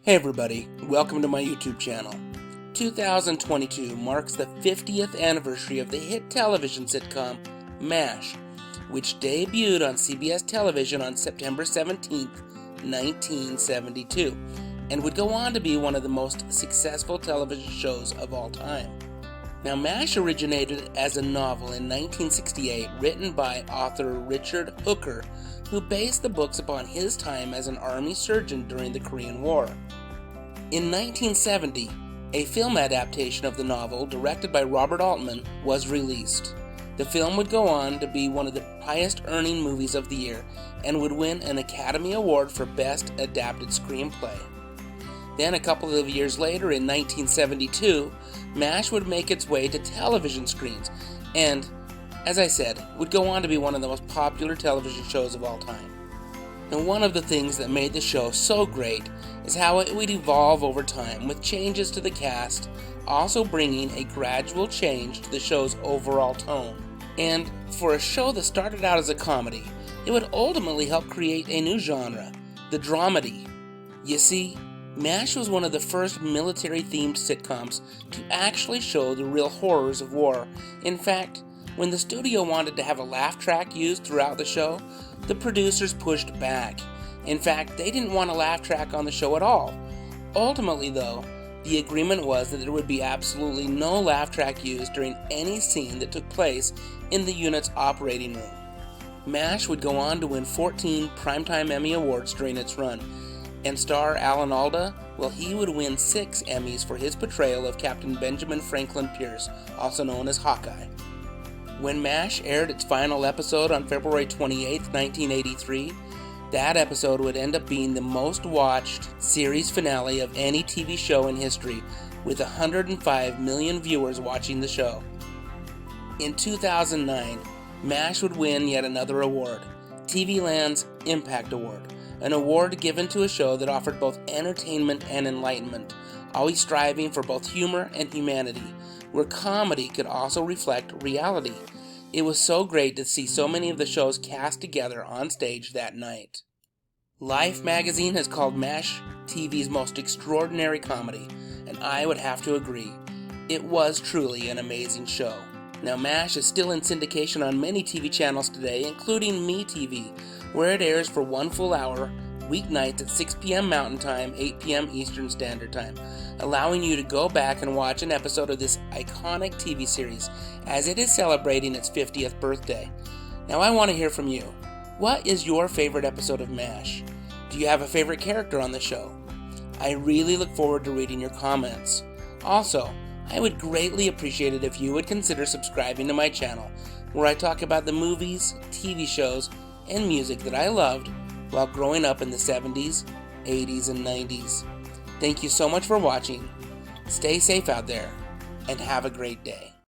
Hey everybody, welcome to my YouTube channel. 2022 marks the 50th anniversary of the hit television sitcom MASH, which debuted on CBS television on September 17, 1972, and would go on to be one of the most successful television shows of all time. Now, MASH originated as a novel in 1968 written by author Richard Hooker, who based the books upon his time as an army surgeon during the Korean War. In 1970, a film adaptation of the novel, directed by Robert Altman, was released. The film would go on to be one of the highest-earning movies of the year and would win an Academy Award for Best Adapted Screenplay. Then, a couple of years later, in 1972, MASH would make its way to television screens and, as I said, would go on to be one of the most popular television shows of all time. And one of the things that made the show so great is how it would evolve over time, with changes to the cast also bringing a gradual change to the show's overall tone. And for a show that started out as a comedy, it would ultimately help create a new genre, the dramedy. You see, MASH was one of the first military-themed sitcoms to actually show the real horrors of war. In fact, when the studio wanted to have a laugh track used throughout the show, the producers pushed back. In fact, they didn't want a laugh track on the show at all. Ultimately, though, the agreement was that there would be absolutely no laugh track used during any scene that took place in the unit's operating room. MASH would go on to win 14 Primetime Emmy Awards during its run, and star Alan Alda, well, he would win 6 Emmys for his portrayal of Captain Benjamin Franklin Pierce, also known as Hawkeye. When MASH aired its final episode on February 28, 1983, that episode would end up being the most watched series finale of any TV show in history, with 105 million viewers watching the show. In 2009, MASH would win yet another award, TV Land's Impact Award, an award given to a show that offered both entertainment and enlightenment, always striving for both humor and humanity, where comedy could also reflect reality. It was so great to see so many of the shows cast together on stage that night. Life magazine has called MASH TV's most extraordinary comedy, and I would have to agree. It was truly an amazing show. Now, MASH is still in syndication on many TV channels today, including MeTV, where it airs for one full hour, weeknights at 6 p.m. Mountain Time, 8 p.m. Eastern Standard Time, allowing you to go back and watch an episode of this iconic TV series as it is celebrating its 50th birthday. Now, I want to hear from you. What is your favorite episode of MASH? Do you have a favorite character on the show? I really look forward to reading your comments. Also, I would greatly appreciate it if you would consider subscribing to my channel, where I talk about the movies, TV shows, and music that I loved while growing up in the 70s, 80s, and 90s. Thank you so much for watching. Stay safe out there, and have a great day.